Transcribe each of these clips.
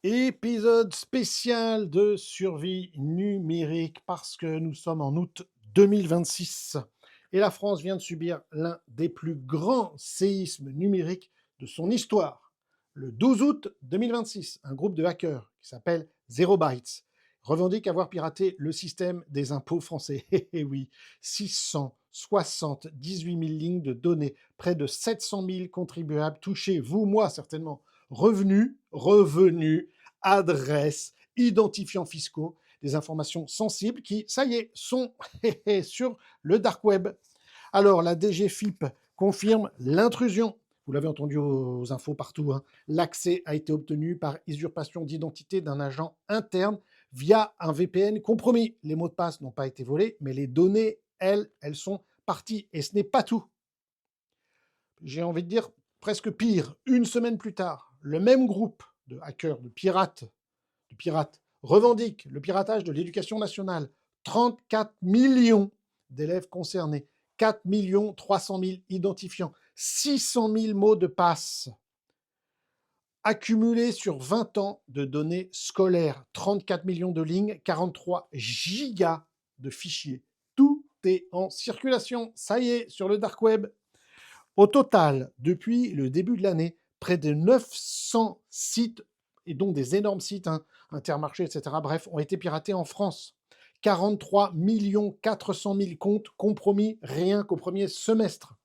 Épisode spécial de survie numérique parce que nous sommes en août 2026 et la France vient de subir l'un des plus grands séismes numériques de son histoire. Le 12 août 2026, un groupe de hackers qui s'appelle Zero Bytes revendique avoir piraté le système des impôts français. Et oui, 678 000 lignes de données, près de 700 000 contribuables touchés, vous, moi certainement, revenus, adresses, identifiants fiscaux, des informations sensibles qui, ça y est, sont sur le dark web. Alors, la DGFIP confirme l'intrusion. Vous l'avez entendu aux infos partout, hein. L'accès a été obtenu par usurpation d'identité d'un agent interne via un VPN compromis. Les mots de passe n'ont pas été volés, mais les données, elles sont parties. Et ce n'est pas tout. J'ai envie de dire presque pire. Une semaine plus tard, le même groupe de hackers, de pirates, revendique le piratage de l'éducation nationale. 34 millions d'élèves concernés, 4 300 000 identifiants, 600 000 mots de passe accumulés sur 20 ans de données scolaires, 34 millions de lignes, 43 gigas de fichiers. Tout est en circulation, ça y est, sur le dark web. Au total, depuis le début de l'année, près de 900 sites, et dont des énormes sites, hein, Intermarché, etc., bref, ont été piratés en France. 43 400 000 comptes compromis rien qu'au premier semestre.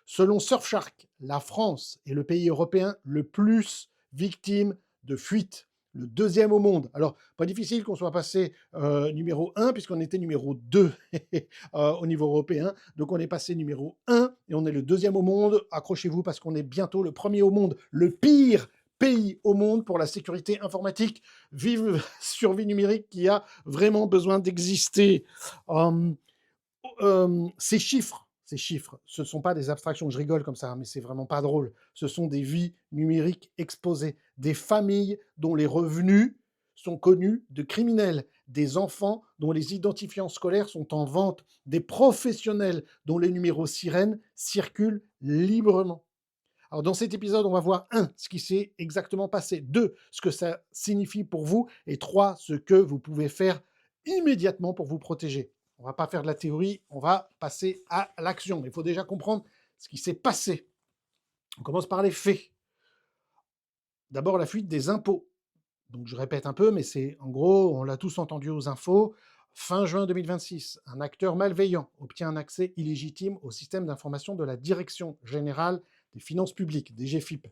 Selon Surfshark, la France est le pays européen le plus victime de fuites, le deuxième au monde. Alors, pas difficile qu'on soit passé numéro 1, puisqu'on était numéro 2 au niveau européen. Donc, on est passé numéro 1 et on est le deuxième au monde. Accrochez-vous parce qu'on est bientôt le premier au monde, le pire pays au monde pour la sécurité informatique. Vive survie numérique qui a vraiment besoin d'exister. Hum, ces chiffres, ce ne sont pas des abstractions, je rigole comme ça, hein, mais c'est vraiment pas drôle. Ce sont des vies numériques exposées, des familles dont les revenus sont connus de criminels, des enfants dont les identifiants scolaires sont en vente, des professionnels dont les numéros sirènes circulent librement. Alors dans cet épisode, on va voir 1, ce qui s'est exactement passé, 2, ce que ça signifie pour vous, et 3, ce que vous pouvez faire immédiatement pour vous protéger. On ne va pas faire de la théorie, on va passer à l'action. Mais il faut déjà comprendre ce qui s'est passé. On commence par les faits. D'abord, la fuite des impôts. Donc je répète un peu, mais c'est en gros, on l'a tous entendu aux infos. Fin juin 2026, un acteur malveillant obtient un accès illégitime au système d'information de la Direction générale des finances publiques, DGFIP.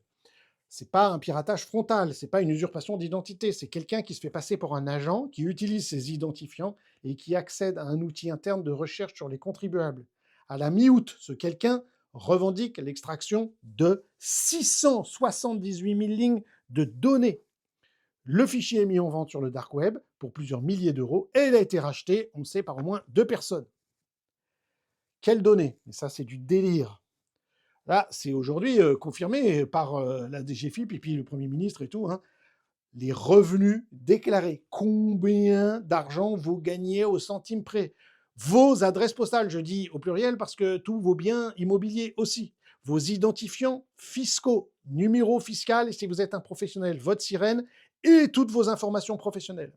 C'est pas un piratage frontal, c'est pas une usurpation d'identité, c'est quelqu'un qui se fait passer pour un agent, qui utilise ses identifiants et qui accède à un outil interne de recherche sur les contribuables. À la mi-août, ce quelqu'un revendique l'extraction de 678 000 lignes de données. Le fichier est mis en vente sur le dark web pour plusieurs milliers d'euros et il a été racheté, on sait, par au moins 2 personnes. Quelles données? Mais ça, c'est du délire. Là, c'est aujourd'hui confirmé par la DGFIP et puis le Premier ministre et tout, hein. Les revenus déclarés. Combien d'argent vous gagnez au centime près? Vos adresses postales, je dis au pluriel parce que tous vos biens immobiliers aussi. Vos identifiants fiscaux, numéro fiscal, et si vous êtes un professionnel, votre sirène et toutes vos informations professionnelles.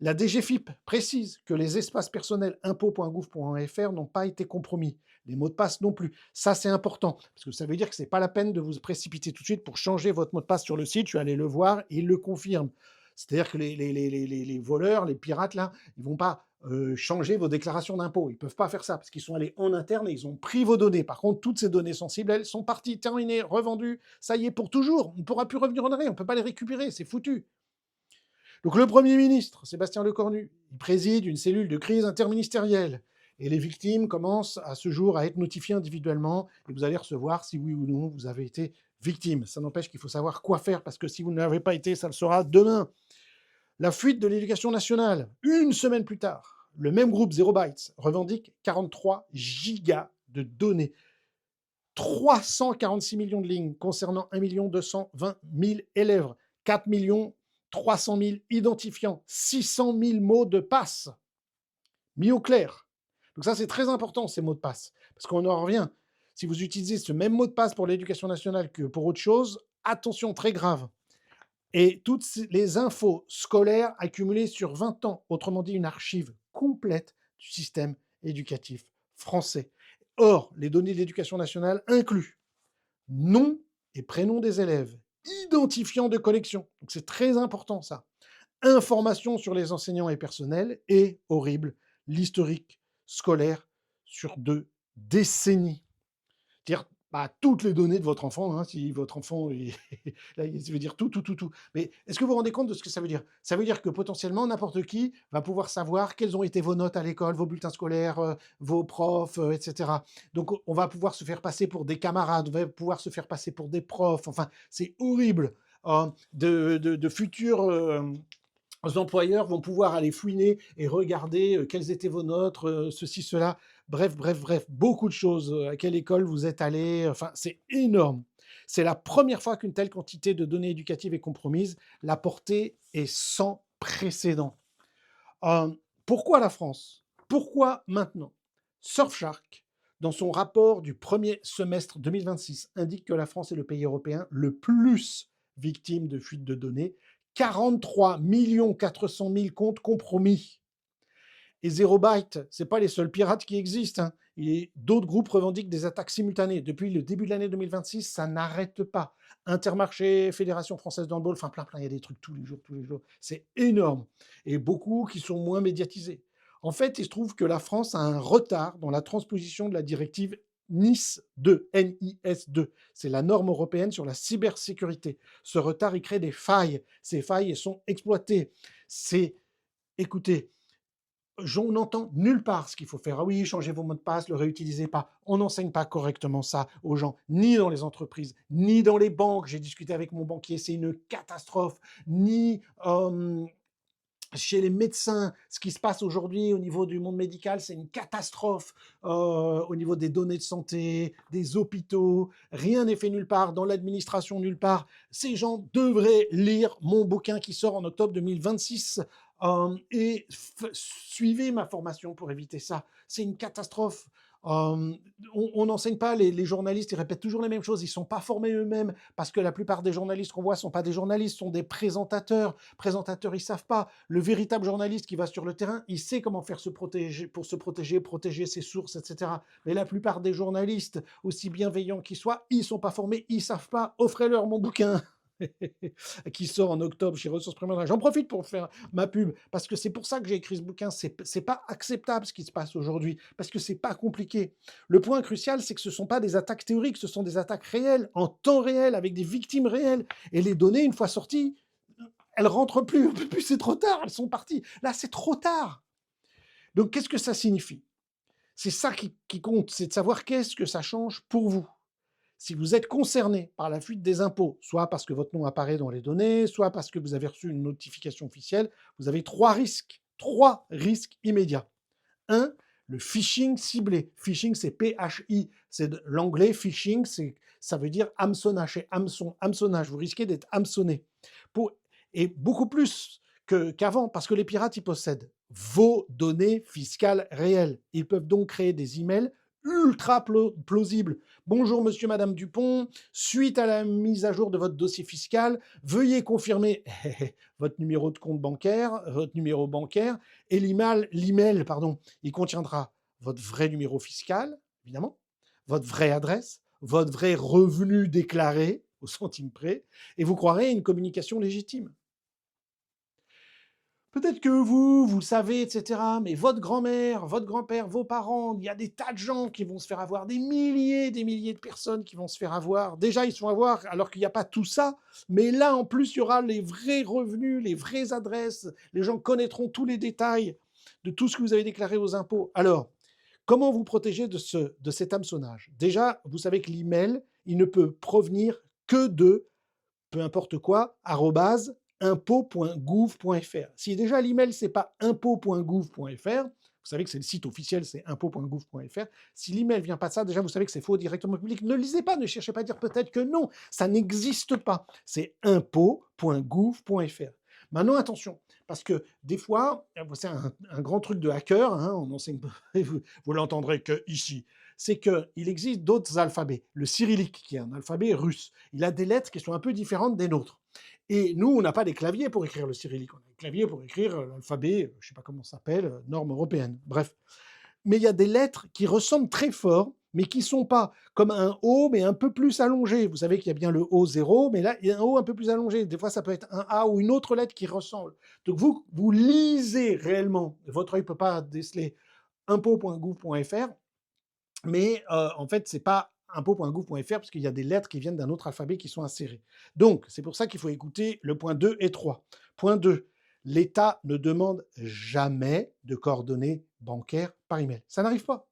La DGFIP précise que les espaces personnels impôts.gouv.fr n'ont pas été compromis. Les mots de passe non plus. Ça, c'est important, parce que ça veut dire que ce n'est pas la peine de vous précipiter tout de suite pour changer votre mot de passe sur le site. Je suis allé le voir et il le confirme. C'est-à-dire que les voleurs, les pirates, là, ils ne vont pas changer vos déclarations d'impôts. Ils ne peuvent pas faire ça, parce qu'ils sont allés en interne et ils ont pris vos données. Par contre, toutes ces données sensibles, elles sont parties, terminées, revendues. Ça y est, pour toujours. On ne pourra plus revenir en arrière. On ne peut pas les récupérer. C'est foutu. Donc le Premier ministre, Sébastien Lecornu, il préside une cellule de crise interministérielle. Et les victimes commencent à ce jour à être notifiées individuellement et vous allez recevoir si oui ou non vous avez été victime. Ça n'empêche qu'il faut savoir quoi faire parce que si vous ne l'avez pas été, ça le sera demain. La fuite de l'éducation nationale, une semaine plus tard, le même groupe Zero Bytes revendique 43 gigas de données. 346 millions de lignes concernant 1 220 000 élèves, 4 300 000 identifiants, 600 000 mots de passe mis au clair. Donc ça, c'est très important, ces mots de passe, parce qu'on en revient. Si vous utilisez ce même mot de passe pour l'éducation nationale que pour autre chose, attention, très grave. et toutes les infos scolaires accumulées sur 20 ans, autrement dit une archive complète du système éducatif français. Or, les données de l'éducation nationale incluent nom et prénom des élèves, identifiant de collection, donc c'est très important ça, informations sur les enseignants et personnels, et, horrible, l'historique scolaire sur 2 décennies. C'est-à-dire bah, toutes les données de votre enfant, hein, si votre enfant, là, ça veut dire tout, tout, tout, tout. Mais est-ce que vous vous rendez compte de ce que ça veut dire? Ça veut dire que potentiellement n'importe qui va pouvoir savoir quelles ont été vos notes à l'école, vos bulletins scolaires, vos profs, etc. Donc on va pouvoir se faire passer pour des camarades, on va pouvoir se faire passer pour des profs. Enfin, c'est horrible. De futurs employeurs vont pouvoir aller fouiner et regarder quelles étaient vos notes, ceci, cela. Bref, bref, bref, beaucoup de choses. À quelle école vous êtes allé. Enfin, c'est énorme. C'est la première fois qu'une telle quantité de données éducatives est compromise. La portée est sans précédent. Pourquoi la France? Pourquoi maintenant? Surfshark, dans son rapport du premier semestre 2026, indique que la France est le pays européen le plus victime de fuite de données. 43 400 000 comptes compromis. Et Zero Byte, ce n'est pas les seuls pirates qui existent, hein. D'autres groupes revendiquent des attaques simultanées. Depuis le début de l'année 2026, ça n'arrête pas. Intermarché, Fédération française d'handball, enfin plein, plein, il y a des trucs tous les jours, tous les jours. C'est énorme. Et beaucoup qui sont moins médiatisés. En fait, il se trouve que la France a un retard dans la transposition de la directive NIS 2, NIS 2. C'est la norme européenne sur la cybersécurité. Ce retard, il crée des failles. Ces failles, elles sont exploitées. Écoutez, on n'entend nulle part ce qu'il faut faire. Ah oui, changez vos mots de passe, le réutilisez pas. On n'enseigne pas correctement ça aux gens, ni dans les entreprises, ni dans les banques. J'ai discuté avec mon banquier, c'est une catastrophe. Ni chez les médecins, ce qui se passe aujourd'hui au niveau du monde médical, c'est une catastrophe. Au niveau des données de santé, des hôpitaux, rien n'est fait nulle part. Dans l'administration, nulle part. Ces gens devraient lire mon bouquin qui sort en octobre 2026. Et suivez ma formation pour éviter ça. C'est une catastrophe. On n'enseigne pas, les journalistes, ils répètent toujours les mêmes choses, ils ne sont pas formés eux-mêmes, parce que la plupart des journalistes qu'on voit ne sont pas des journalistes, sont des présentateurs. Présentateurs, ils ne savent pas. Le véritable journaliste qui va sur le terrain, il sait comment faire pour se protéger, protéger ses sources, etc. Mais la plupart des journalistes, aussi bienveillants qu'ils soient, ils ne sont pas formés, ils ne savent pas. Offrez-leur mon bouquin qui sort en octobre chez Ressources Primaires. J'en profite pour faire ma pub, parce que c'est pour ça que j'ai écrit ce bouquin. C'est pas acceptable ce qui se passe aujourd'hui, parce que c'est pas compliqué. Le point crucial, c'est que ce ne sont pas des attaques théoriques, ce sont des attaques réelles, en temps réel, avec des victimes réelles. Et les données, une fois sorties, elles rentrent plus, on peut plus, c'est trop tard, elles sont parties. Là, c'est trop tard. Donc, qu'est-ce que ça signifie? C'est ça qui compte, c'est de savoir qu'est-ce que ça change pour vous. Si vous êtes concerné par la fuite des impôts, soit parce que votre nom apparaît dans les données, soit parce que vous avez reçu une notification officielle, vous avez 3 risques immédiats. 1, le phishing ciblé. Phishing, c'est P-H-I, c'est de l'anglais. Phishing, ça veut dire hameçonnage, c'est hameçonnage. Vous risquez d'être hameçonné. Et beaucoup plus qu'avant, parce que les pirates, ils possèdent vos données fiscales réelles. Ils peuvent donc créer des emails ultra plausibles. Bonjour monsieur, madame Dupont, suite à la mise à jour de votre dossier fiscal, veuillez confirmer votre numéro de compte bancaire, votre numéro bancaire, et l'email, pardon, il contiendra votre vrai numéro fiscal, évidemment, votre vraie adresse, votre vrai revenu déclaré au centime près, et vous croirez à une communication légitime. Peut-être que vous le savez, etc. Mais votre grand-mère, votre grand-père, vos parents, il y a des tas de gens qui vont se faire avoir, des milliers de personnes qui vont se faire avoir. Déjà, ils se font avoir alors qu'il n'y a pas tout ça. Mais là, en plus, il y aura les vrais revenus, les vraies adresses. Les gens connaîtront tous les détails de tout ce que vous avez déclaré aux impôts. Alors, comment vous protéger de cet hameçonnage? Déjà, vous savez que l'email, il ne peut provenir que de peu importe quoi, impôts.gouv.fr. Si déjà l'email, c'est pas impôts.gouv.fr, vous savez que c'est le site officiel, c'est impôts.gouv.fr. Si l'email vient pas de ça, déjà, vous savez que c'est faux directement au public. Ne lisez pas, ne cherchez pas à dire peut-être que non, ça n'existe pas. C'est impôts.gouv.fr. Maintenant, attention, parce que des fois, c'est un grand truc de hacker, hein, on enseigne, vous l'entendrez que ici, c'est qu'il existe d'autres alphabets. Le cyrillique, qui est un alphabet russe, il a des lettres qui sont un peu différentes des nôtres. Et nous, on n'a pas des claviers pour écrire le cyrillique. On a des claviers pour écrire l'alphabet, je ne sais pas comment ça s'appelle, norme européenne. Bref. Mais il y a des lettres qui ressemblent très fort, mais qui ne sont pas comme un O, mais un peu plus allongé. Vous savez qu'il y a bien le O0, mais là, il y a un O un peu plus allongé. Des fois, ça peut être un A ou une autre lettre qui ressemble. Donc, vous lisez réellement. Votre œil ne peut pas déceler impôt.gouv.fr, mais en fait, ce n'est pas impôt.gouv.fr parce qu'il y a des lettres qui viennent d'un autre alphabet qui sont insérées. Donc, c'est pour ça qu'il faut écouter le point 2 et 3. Point 2, l'État ne demande jamais de coordonnées bancaires par email. Ça n'arrive pas.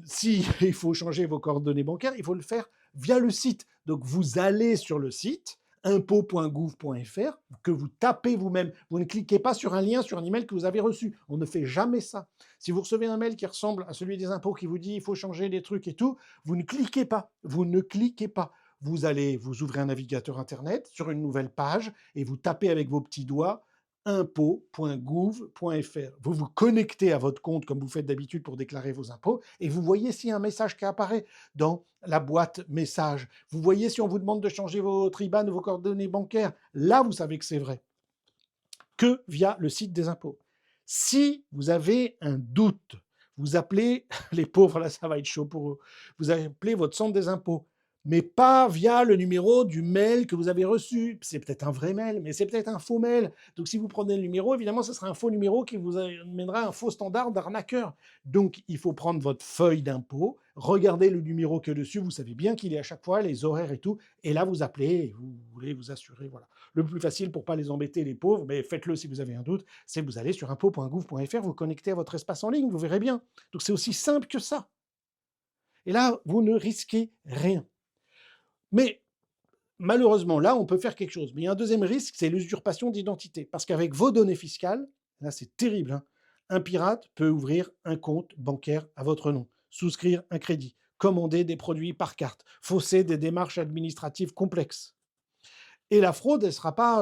Si il faut changer vos coordonnées bancaires, il faut le faire via le site. Donc, vous allez sur le site impôt.gouv.fr que vous tapez vous-même. Vous ne cliquez pas sur un lien, sur un email que vous avez reçu. On ne fait jamais ça. Si vous recevez un mail qui ressemble à celui des impôts qui vous dit il faut changer des trucs et tout, vous ne cliquez pas. Vous ne cliquez pas. Vous ouvrez un navigateur internet sur une nouvelle page et vous tapez avec vos petits doigts impôt.gouv.fr. Vous vous connectez à votre compte comme vous faites d'habitude pour déclarer vos impôts et vous voyez s'il y a un message qui apparaît dans la boîte message. Vous voyez si on vous demande de changer votre IBAN ou vos coordonnées bancaires. Là, vous savez que c'est vrai. Que via le site des impôts. Si vous avez un doute, vous appelez les pauvres, là ça va être chaud pour eux, vous appelez votre centre des impôts, mais pas via le numéro du mail que vous avez reçu. C'est peut-être un vrai mail, mais c'est peut-être un faux mail. Donc si vous prenez le numéro, évidemment, ce sera un faux numéro qui vous amènera un faux standard d'arnaqueur. Donc il faut prendre votre feuille d'impôt, regardez le numéro que dessus, vous savez bien qu'il est à chaque fois, les horaires et tout, et là vous appelez et vous voulez vous assurer, voilà. Le plus facile pour ne pas les embêter, les pauvres, mais faites-le si vous avez un doute, c'est vous allez sur impôt.gouv.fr, vous connectez à votre espace en ligne, vous verrez bien. Donc c'est aussi simple que ça. Et là, vous ne risquez rien. Mais malheureusement, là, on peut faire quelque chose. Mais il y a un deuxième risque, c'est l'usurpation d'identité. Parce qu'avec vos données fiscales, là c'est terrible, hein, un pirate peut ouvrir un compte bancaire à votre nom, souscrire un crédit, commander des produits par carte, fausser des démarches administratives complexes. Et la fraude, elle ne sera pas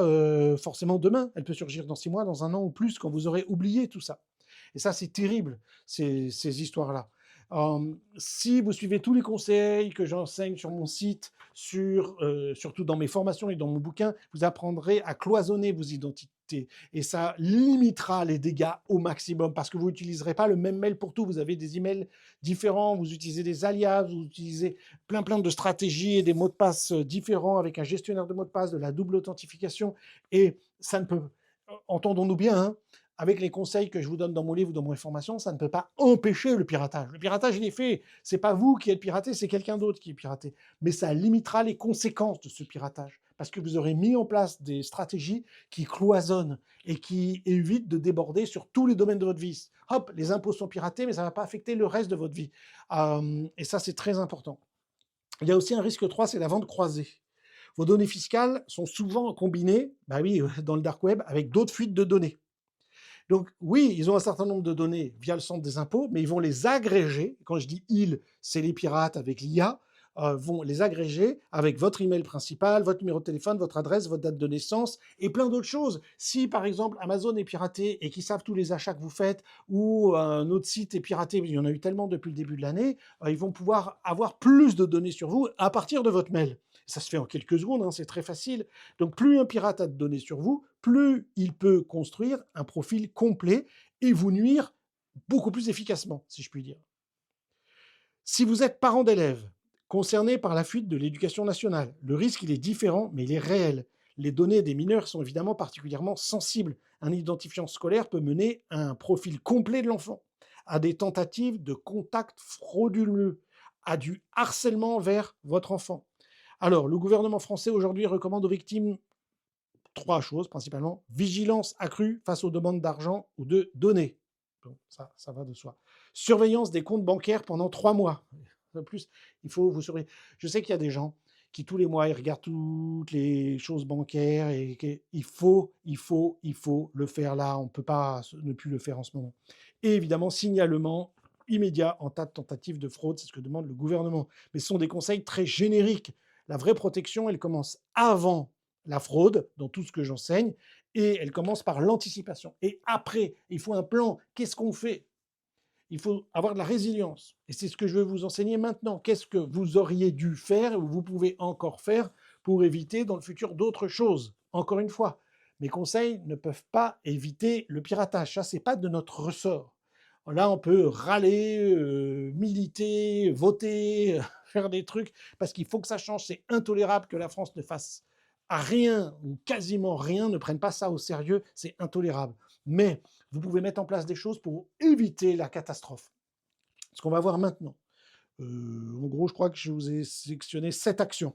forcément demain. Elle peut surgir dans 6 mois, dans un an ou plus, quand vous aurez oublié tout ça. Et ça, c'est terrible, ces histoires-là. Si vous suivez tous les conseils que j'enseigne sur mon site, surtout dans mes formations et dans mon bouquin, vous apprendrez à cloisonner vos identités. Et ça limitera les dégâts au maximum parce que vous n'utiliserez pas le même mail pour tout. Vous avez des emails différents, vous utilisez des alias, vous utilisez plein de stratégies et des mots de passe différents avec un gestionnaire de mots de passe, de la double authentification. Et ça ne peut, entendons-nous bien, hein, avec les conseils que je vous donne dans mon livre ou dans mes formations, ça ne peut pas empêcher le piratage. Le piratage, il est fait. C'est pas vous qui êtes piraté, c'est quelqu'un d'autre qui est piraté. Mais ça limitera les conséquences de ce piratage. Parce que vous aurez mis en place des stratégies qui cloisonnent et qui évitent de déborder sur tous les domaines de votre vie. Hop, les impôts sont piratés, mais ça ne va pas affecter le reste de votre vie. Et ça, c'est très important. Il y a aussi un risque 3, c'est la vente croisée. Vos données fiscales sont souvent combinées, bah oui, dans le dark web, avec d'autres fuites de données. Donc oui, ils ont un certain nombre de données via le centre des impôts, mais ils vont les agréger. Quand je dis ils, c'est les pirates avec l'IA, vont les agréger avec votre email principal, votre numéro de téléphone, votre adresse, votre date de naissance et plein d'autres choses. Si par exemple Amazon est piraté et qu'ils savent tous les achats que vous faites ou un autre site est piraté, il y en a eu tellement depuis le début de l'année, ils vont pouvoir avoir plus de données sur vous à partir de votre mail. Ça se fait en quelques secondes, hein, c'est très facile. Donc plus un pirate a de données sur vous, plus il peut construire un profil complet et vous nuire beaucoup plus efficacement, si je puis dire. Si vous êtes parent d'élèves concernés par la fuite de l'éducation nationale, le risque il est différent, mais il est réel. Les données des mineurs sont évidemment particulièrement sensibles. Un identifiant scolaire peut mener à un profil complet de l'enfant, à des tentatives de contact frauduleux, à du harcèlement vers votre enfant. Alors, le gouvernement français aujourd'hui recommande aux victimes 3 choses principalement. Vigilance accrue face aux demandes d'argent ou de données. Bon, ça va de soi. Surveillance des comptes bancaires pendant 3 mois. En plus, il faut vous surveiller. Je sais qu'il y a des gens qui tous les mois, ils regardent toutes les choses bancaires et il faut le faire là. On ne peut pas ne plus le faire en ce moment. Et évidemment, signalement immédiat en cas de tentative de fraude, c'est ce que demande le gouvernement. Mais ce sont des conseils très génériques. La vraie protection, elle commence avant la fraude, dans tout ce que j'enseigne, et elle commence par l'anticipation. Et après, il faut un plan. Qu'est-ce qu'on fait? Il faut avoir de la résilience. Et c'est ce que je vais vous enseigner maintenant. Qu'est-ce que vous auriez dû faire ou vous pouvez encore faire pour éviter dans le futur d'autres choses. Encore une fois, mes conseils ne peuvent pas éviter le piratage. Ça, c'est pas de notre ressort. Là, on peut râler, militer, voter, faire des trucs, parce qu'il faut que ça change. C'est intolérable que la France ne fasse rien ou quasiment rien, ne prenne pas ça au sérieux. C'est intolérable. Mais vous pouvez mettre en place des choses pour éviter la catastrophe. Ce qu'on va voir maintenant. En gros, je crois que je vous ai sélectionné 7 actions.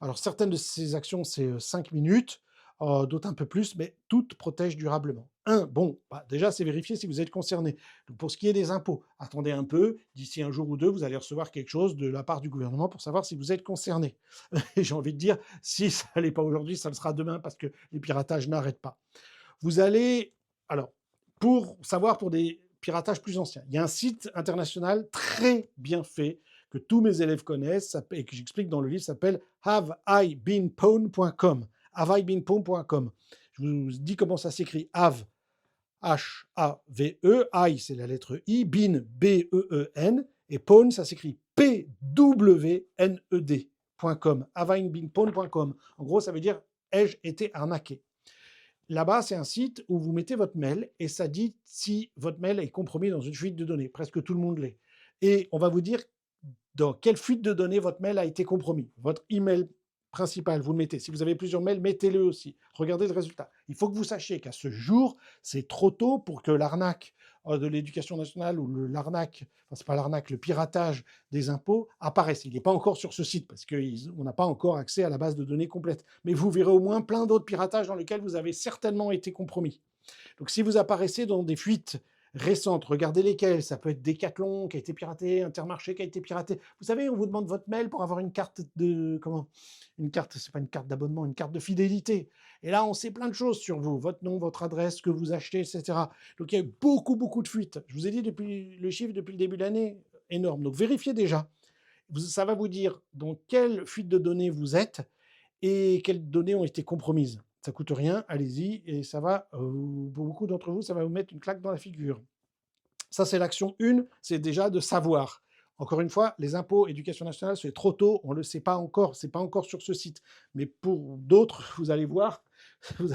Alors, certaines de ces actions, c'est 5 minutes, d'autres un peu plus, mais toutes protègent durablement. Bon, bah, déjà, c'est vérifier si vous êtes concerné. Donc, pour ce qui est des impôts, attendez un peu, d'ici un jour ou deux, vous allez recevoir quelque chose de la part du gouvernement pour savoir si vous êtes concerné. Et j'ai envie de dire, si ça ne l'est pas aujourd'hui, ça le sera demain parce que les piratages n'arrêtent pas. Vous allez, alors, pour savoir pour des piratages plus anciens, il y a un site international très bien fait que tous mes élèves connaissent et que j'explique dans le livre, s'appelle haveibeenpwned.com. haveibeenpwned.com. Je vous dis comment ça s'écrit. Have, H-A-V-E, I, c'est la lettre I, Been, B-E-E-N, et Pwn, ça s'écrit P-W-N-E-D.com. haveibeenpwned.com. En gros, ça veut dire ai-je été arnaqué. Là-bas, c'est un site où vous mettez votre mail et ça dit si votre mail est compromis dans une fuite de données. Presque tout le monde l'est. Et on va vous dire dans quelle fuite de données votre mail a été compromis. Votre email principal, vous le mettez. Si vous avez plusieurs mails, mettez-le aussi. Regardez le résultat. Il faut que vous sachiez qu'à ce jour, c'est trop tôt pour que l'arnaque de l'éducation nationale ou l'arnaque, enfin c'est pas l'arnaque, le piratage des impôts apparaisse. Il n'est pas encore sur ce site parce qu'on n'a pas encore accès à la base de données complète. Mais vous verrez au moins plein d'autres piratages dans lesquels vous avez certainement été compromis. Donc si vous apparaissez dans des fuites récentes, regardez lesquelles. Ça peut être Decathlon qui a été piraté, Intermarché qui a été piraté. Vous savez, on vous demande votre mail pour avoir une carte de... Comment? Une carte, c'est pas une carte d'abonnement, une carte de fidélité. Et là, on sait plein de choses sur vous. Votre nom, votre adresse, ce que vous achetez, etc. Donc il y a eu beaucoup, beaucoup de fuites. Je vous ai dit depuis le chiffre depuis le début de l'année, énorme. Donc vérifiez déjà. Ça va vous dire dans quelle fuite de données vous êtes et quelles données ont été compromises. Ça coûte rien, allez-y, et ça va, pour beaucoup d'entre vous, ça va vous mettre une claque dans la figure. Ça, c'est l'action 1, c'est déjà de savoir. Encore une fois, les impôts, éducation nationale, c'est trop tôt, on ne le sait pas encore, c'est pas encore sur ce site. Mais pour d'autres, vous allez voir, vous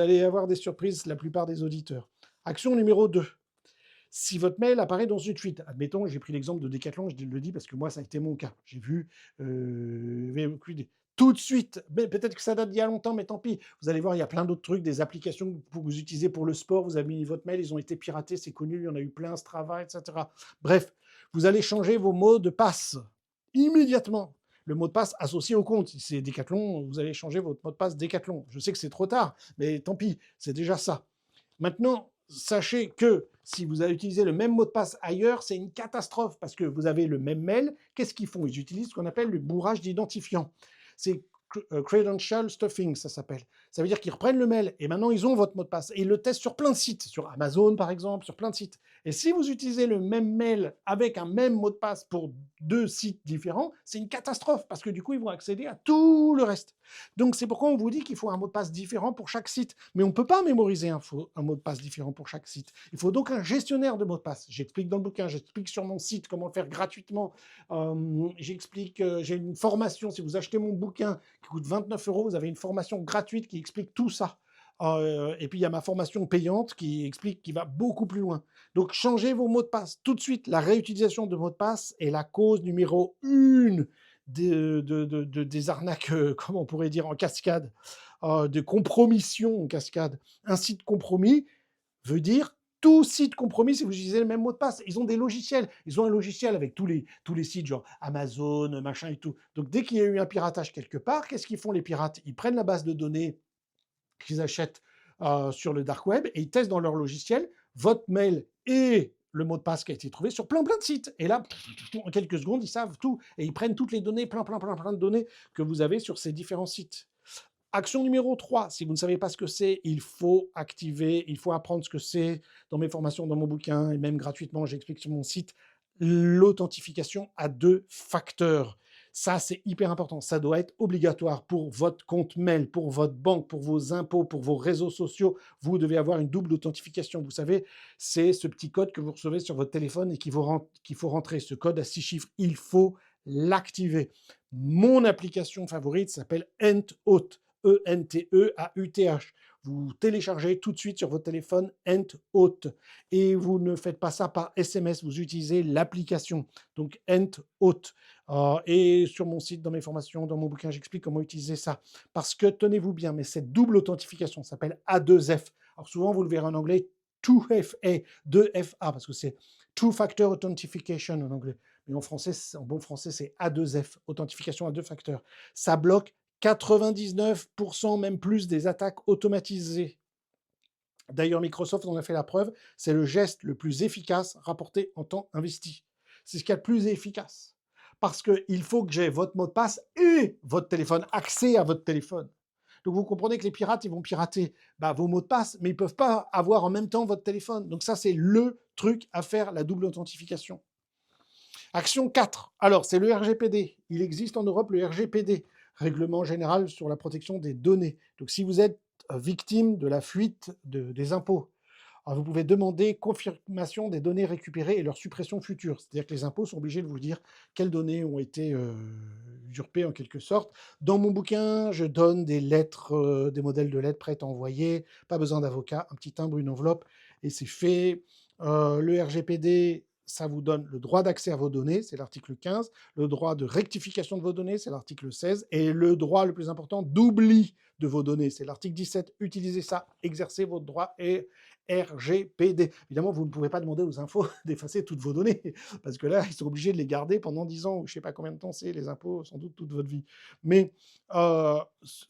allez avoir des surprises, la plupart des auditeurs. Action numéro 2. Si votre mail apparaît dans une fuite, admettons, j'ai pris l'exemple de Decathlon, je le dis parce que moi, ça a été mon cas. J'ai vu tout de suite, mais peut-être que ça date d'il y a longtemps, mais tant pis. Vous allez voir, il y a plein d'autres trucs, des applications que vous utilisez pour le sport, vous avez mis votre mail, ils ont été piratés, c'est connu, il y en a eu plein, Strava, etc. Bref, vous allez changer vos mots de passe immédiatement. Le mot de passe associé au compte. Si c'est Decathlon, vous allez changer votre mot de passe Decathlon. Je sais que c'est trop tard, mais tant pis, c'est déjà ça. Maintenant, sachez que si vous avez utilisé le même mot de passe ailleurs, c'est une catastrophe parce que vous avez le même mail. Qu'est-ce qu'ils font? Ils utilisent ce qu'on appelle le bourrage d'identifiant. C'est credential stuffing, ça s'appelle. Ça veut dire qu'ils reprennent le mail et maintenant ils ont votre mot de passe et ils le testent sur plein de sites, sur Amazon par exemple, sur plein de sites. Et si vous utilisez le même mail avec un même mot de passe pour 2 sites différents, c'est une catastrophe parce que du coup ils vont accéder à tout le reste. Donc c'est pourquoi on vous dit qu'il faut un mot de passe différent pour chaque site. Mais on ne peut pas mémoriser un mot de passe différent pour chaque site. Il faut donc un gestionnaire de mots de passe. J'explique dans le bouquin, j'explique sur mon site comment le faire gratuitement. J'explique, j'ai une formation, si vous achetez mon bouquin qui coûte 29 €, vous avez une formation gratuite qui explique tout ça. Et puis il y a ma formation payante qui explique, qui va beaucoup plus loin. Donc changez vos mots de passe tout de suite. La réutilisation de mots de passe est la cause numéro 1 des arnaques, comment on pourrait dire, en cascade, de compromission en cascade. Un site compromis veut dire tout site compromis si vous utilisez le même mot de passe. Ils ont des logiciels. Ils ont un logiciel avec tous les sites, genre Amazon, machin et tout. Donc dès qu'il y a eu un piratage quelque part, qu'est-ce qu'ils font les pirates? Ils prennent la base de données qu'ils achètent sur le dark web et ils testent dans leur logiciel votre mail et le mot de passe qui a été trouvé sur plein de sites. Et là, en quelques secondes, ils savent tout. Et ils prennent toutes les données, plein de données que vous avez sur ces différents sites. Action numéro 3, si vous ne savez pas ce que c'est, il faut activer, il faut apprendre ce que c'est. Dans mes formations, dans mon bouquin, et même gratuitement, j'explique sur mon site, l'authentification à 2 facteurs. Ça, c'est hyper important. Ça doit être obligatoire pour votre compte mail, pour votre banque, pour vos impôts, pour vos réseaux sociaux. Vous devez avoir une double authentification. Vous savez, c'est ce petit code que vous recevez sur votre téléphone et qu'il faut rentrer. Ce code à 6 chiffres, il faut l'activer. Mon application favorite s'appelle Enthauth, E-N-T-E-A-U-T-H. Vous téléchargez tout de suite sur votre téléphone Enthauth et vous ne faites pas ça par SMS, vous utilisez l'application, donc Enthauth. Et sur mon site, dans mes formations, dans mon bouquin, j'explique comment utiliser ça. Parce que, tenez-vous bien, mais cette double authentification s'appelle A2F. Alors souvent, vous le verrez en anglais, 2FA, 2FA, parce que c'est Two Factor Authentification en anglais. Mais en français, en bon français, c'est A2F, authentification à deux facteurs. Ça bloque 99%, même plus, des attaques automatisées. D'ailleurs, Microsoft en a fait la preuve, c'est le geste le plus efficace rapporté en temps investi. C'est ce qu'il y a de plus efficace. Parce qu'il faut que j'ai votre mot de passe et votre téléphone, accès à votre téléphone. Donc vous comprenez que les pirates, ils vont pirater vos mots de passe, mais ils ne peuvent pas avoir en même temps votre téléphone. Donc ça, c'est le truc à faire, la double authentification. Action 4. Alors, c'est le RGPD. Il existe en Europe le RGPD, Règlement général sur la protection des données. Donc, si vous êtes victime de la fuite des impôts, alors vous pouvez demander confirmation des données récupérées et leur suppression future. C'est-à-dire que les impôts sont obligés de vous dire quelles données ont été usurpées en quelque sorte. Dans mon bouquin, je donne des lettres, des modèles de lettres prêtes à envoyer. Pas besoin d'avocat, un petit timbre, une enveloppe, et c'est fait. Le RGPD, ça vous donne le droit d'accès à vos données, c'est l'article 15, le droit de rectification de vos données, c'est l'article 16, et le droit le plus important d'oubli de vos données, c'est l'article 17. Utilisez ça, exercez votre droit et RGPD. Évidemment, vous ne pouvez pas demander aux infos d'effacer toutes vos données, parce que là, ils sont obligés de les garder pendant 10 ans, ou je ne sais pas combien de temps c'est, les impôts, sans doute toute votre vie. Mais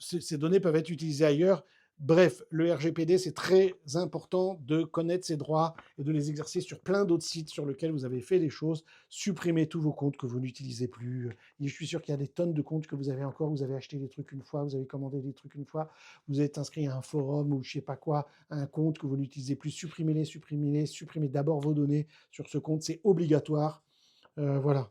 ces données peuvent être utilisées ailleurs. Bref, le RGPD, c'est très important de connaître ses droits et de les exercer sur plein d'autres sites sur lesquels vous avez fait des choses. Supprimez tous vos comptes que vous n'utilisez plus. Et je suis sûr qu'il y a des tonnes de comptes que vous avez encore. Vous avez acheté des trucs une fois, vous avez commandé des trucs une fois, vous êtes inscrit à un forum ou je sais pas quoi, à un compte que vous n'utilisez plus. Supprimez-les, supprimez-les, supprimez d'abord vos données sur ce compte. C'est obligatoire. Voilà.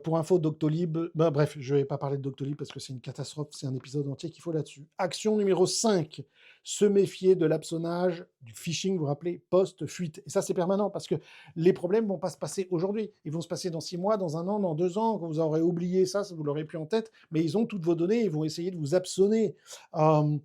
Pour info, Doctolib, bref, je ne vais pas parler de Doctolib parce que c'est une catastrophe, c'est un épisode entier qu'il faut là-dessus. Action numéro 5, se méfier de l'hameçonnage, du phishing, vous vous rappelez, post-fuite. Et ça, c'est permanent parce que les problèmes ne vont pas se passer aujourd'hui. Ils vont se passer dans 6 mois, dans 1 an, dans 2 ans, quand vous aurez oublié ça, vous l'aurez plus en tête, mais ils ont toutes vos données, ils vont essayer de vous hameçonner. Vous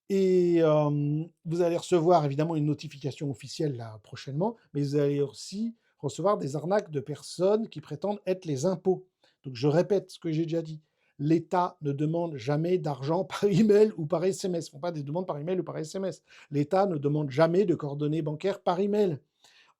allez recevoir évidemment une notification officielle là prochainement, mais vous allez aussi recevoir des arnaques de personnes qui prétendent être les impôts. Donc je répète ce que j'ai déjà dit. L'État ne demande jamais d'argent par email ou par SMS. Ils ne font pas des demandes par email ou par SMS. L'État ne demande jamais de coordonnées bancaires par email.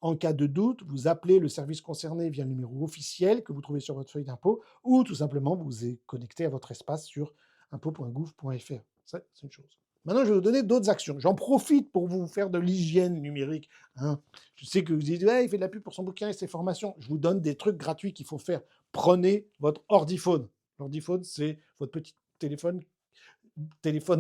En cas de doute, vous appelez le service concerné via le numéro officiel que vous trouvez sur votre feuille d'impôt ou tout simplement vous vous connectez à votre espace sur impôt.gouv.fr. Ça, c'est une chose. Maintenant, je vais vous donner d'autres actions. J'en profite pour vous faire de l'hygiène numérique. Hein. Je sais que vous dites, ouais, il fait de la pub pour son bouquin et ses formations. Je vous donne des trucs gratuits qu'il faut faire. Prenez votre ordiphone. L'ordiphone, c'est votre petit téléphone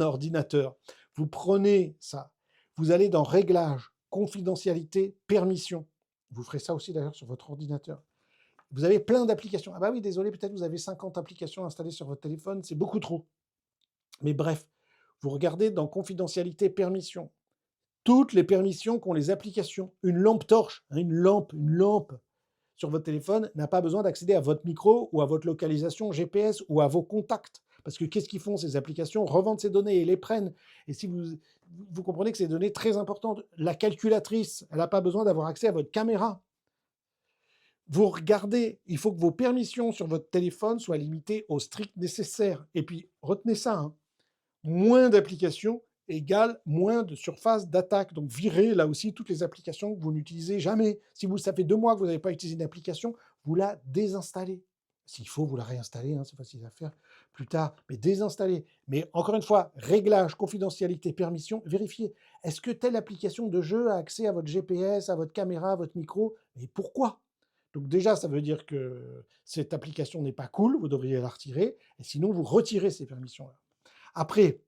à ordinateur. Vous prenez ça. Vous allez dans Réglages, confidentialité, permission. Vous ferez ça aussi d'ailleurs sur votre ordinateur. Vous avez plein d'applications. Ah bah oui, désolé, peut-être vous avez 50 applications installées sur votre téléphone, c'est beaucoup trop. Mais bref, vous regardez dans confidentialité, permission. Toutes les permissions qu'ont les applications. Une lampe torche, une lampe sur votre téléphone n'a pas besoin d'accéder à votre micro ou à votre localisation GPS ou à vos contacts. Parce que qu'est-ce qu'ils font, ces applications? Revendent ces données et les prennent. Et si vous comprenez que c'est des données très importantes, la calculatrice, elle n'a pas besoin d'avoir accès à votre caméra. Vous regardez, il faut que vos permissions sur votre téléphone soient limitées au strict nécessaire. Et puis, retenez ça, hein, moins d'applications égale moins de surface d'attaque. Donc, virez là aussi toutes les applications que vous n'utilisez jamais. Si ça fait 2 mois que vous n'avez pas utilisé une application, vous la désinstallez. S'il faut, vous la réinstallez, hein, c'est facile à faire plus tard, mais désinstallez. Mais encore une fois, réglage, confidentialité, permission, vérifiez. Est-ce que telle application de jeu a accès à votre GPS, à votre caméra, à votre micro? Mais pourquoi? Donc déjà, ça veut dire que cette application n'est pas cool, vous devriez la retirer, et sinon vous retirez ces permissions-là. Après,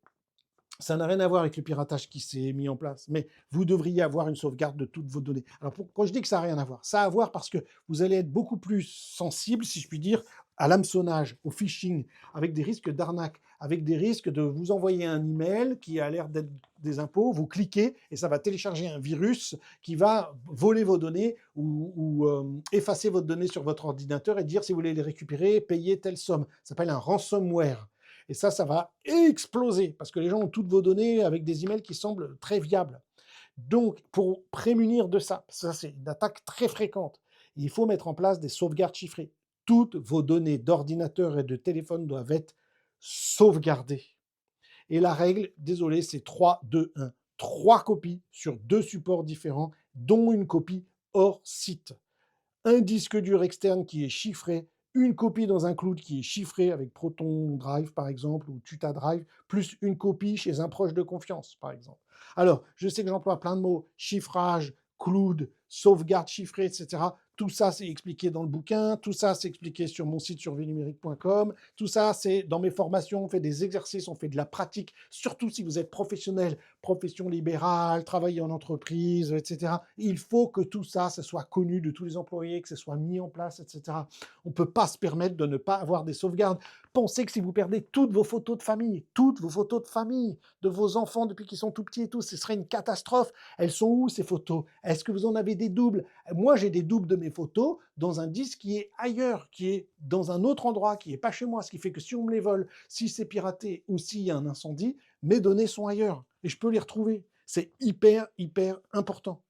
ça n'a rien à voir avec le piratage qui s'est mis en place, mais vous devriez avoir une sauvegarde de toutes vos données. Alors quand je dis que ça n'a rien à voir, ça a à voir parce que vous allez être beaucoup plus sensible, si je puis dire, à l'hameçonnage, au phishing, avec des risques d'arnaque, avec des risques de vous envoyer un email qui a l'air d'être des impôts, vous cliquez et ça va télécharger un virus qui va voler vos données ou effacer vos données sur votre ordinateur et dire si vous voulez les récupérer, payez telle somme. Ça s'appelle un ransomware. Et ça va exploser parce que les gens ont toutes vos données avec des emails qui semblent très viables. Donc, pour prémunir de ça, ça c'est une attaque très fréquente, il faut mettre en place des sauvegardes chiffrées. Toutes vos données d'ordinateur et de téléphone doivent être sauvegardées. Et la règle, désolé, c'est 3, 2, 1. 3 copies sur 2 supports différents, dont une copie hors site. Un disque dur externe qui est chiffré, une copie dans un cloud qui est chiffré avec Proton Drive par exemple ou Tuta Drive, plus une copie chez un proche de confiance par exemple. Alors, je sais que j'emploie plein de mots, chiffrage, cloud, sauvegarde chiffrée, etc. Tout ça, c'est expliqué dans le bouquin, tout ça, c'est expliqué sur mon site survienumérique.com, tout ça, c'est dans mes formations, on fait des exercices, on fait de la pratique, surtout si vous êtes professionnel, profession libérale, travaillez en entreprise, etc. Il faut que tout ça, ça soit connu de tous les employés, que ce soit mis en place, etc. On ne peut pas se permettre de ne pas avoir des sauvegardes. Pensez que si vous perdez toutes vos photos de famille, de vos enfants depuis qu'ils sont tout petits et tout, ce serait une catastrophe. Elles sont où ces photos? Est-ce que vous en avez des doubles? Moi, j'ai des doubles de mes photos dans un disque qui est ailleurs, qui est dans un autre endroit, qui n'est pas chez moi, ce qui fait que si on me les vole, si c'est piraté ou s'il y a un incendie, mes données sont ailleurs et je peux les retrouver. C'est hyper, hyper important.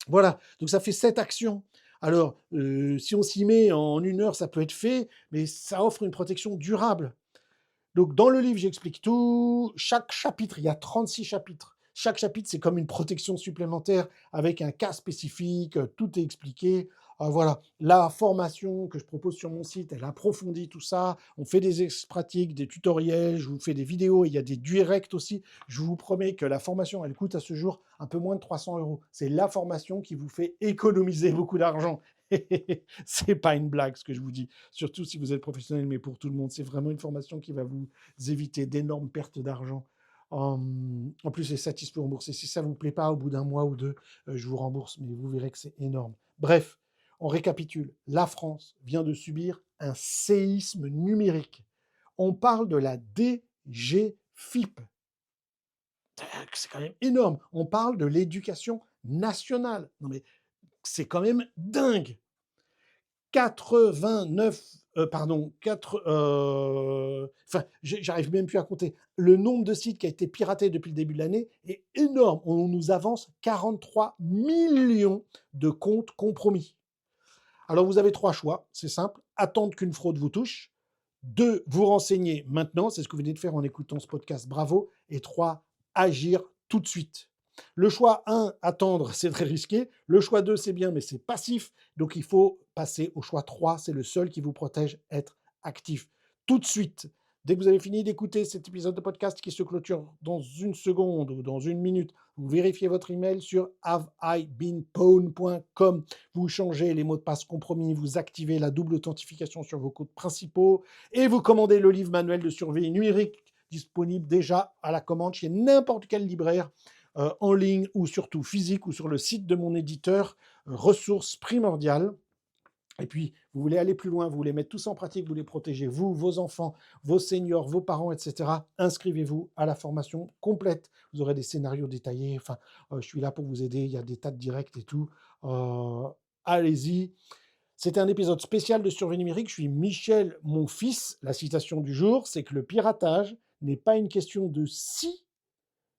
Voilà, donc ça fait 7 actions. Alors, si on s'y met en 1 heure, ça peut être fait, mais ça offre une protection durable. Donc, dans le livre, j'explique tout. Chaque chapitre, il y a 36 chapitres. Chaque chapitre, c'est comme une protection supplémentaire avec un cas spécifique, tout est expliqué. Voilà, la formation que je propose sur mon site, elle approfondit tout ça. On fait des exercices pratiques, des tutoriels, je vous fais des vidéos, il y a des directs aussi. Je vous promets que la formation, elle coûte à ce jour un peu moins de 300 euros. C'est la formation qui vous fait économiser beaucoup d'argent. C'est pas une blague ce que je vous dis, surtout si vous êtes professionnel, mais pour tout le monde, c'est vraiment une formation qui va vous éviter d'énormes pertes d'argent. En plus, c'est satisfait remboursé. Si ça ne vous plaît pas, au bout d'un mois ou deux, je vous rembourse, mais vous verrez que c'est énorme. Bref, on récapitule. La France vient de subir un séisme numérique. On parle de la DGFiP. C'est quand même énorme. On parle de l'éducation nationale. Non mais c'est quand même dingue. 89, enfin, j'arrive même plus à compter. Le nombre de sites qui a été piraté depuis le début de l'année est énorme. On nous avance 43 millions de comptes compromis. Alors, vous avez 3 choix, c'est simple. Attendre qu'une fraude vous touche. 2, vous renseigner maintenant, c'est ce que vous venez de faire en écoutant ce podcast, bravo. Et 3, agir tout de suite. Le choix 1, attendre, c'est très risqué. Le choix 2, c'est bien, mais c'est passif. Donc, il faut passer au choix 3, c'est le seul qui vous protège, être actif. Tout de suite, dès que vous avez fini d'écouter cet épisode de podcast qui se clôture dans 1 seconde ou dans 1 minute, vous vérifiez votre email sur haveibeenpwned.com. Vous changez les mots de passe compromis, vous activez la double authentification sur vos codes principaux et vous commandez le livre manuel de survie numérique disponible déjà à la commande chez n'importe quel libraire en ligne ou surtout physique ou sur le site de mon éditeur, ressources primordiales. Et puis, vous voulez aller plus loin, vous voulez mettre tout ça en pratique, vous voulez protéger vous, vos enfants, vos seniors, vos parents, etc. Inscrivez-vous à la formation complète. Vous aurez des scénarios détaillés. Enfin, je suis là pour vous aider. Il y a des tas de directs et tout. Allez-y. C'était un épisode spécial de Survie numérique. Je suis Michel, mon fils. La citation du jour, c'est que le piratage n'est pas une question de si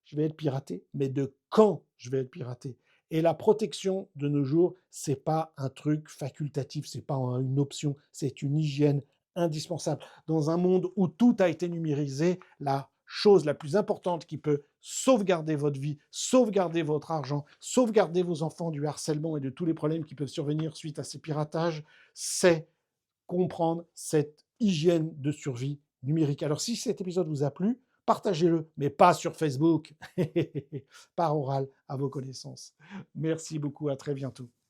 je vais être piraté, mais de quand je vais être piraté. Et la protection de nos jours, c'est pas un truc facultatif, c'est pas une option, c'est une hygiène indispensable. Dans un monde où tout a été numérisé, la chose la plus importante qui peut sauvegarder votre vie, sauvegarder votre argent, sauvegarder vos enfants du harcèlement et de tous les problèmes qui peuvent survenir suite à ces piratages, c'est comprendre cette hygiène de survie numérique. Alors si cet épisode vous a plu, partagez-le, mais pas sur Facebook, par oral à vos connaissances. Merci beaucoup, à très bientôt.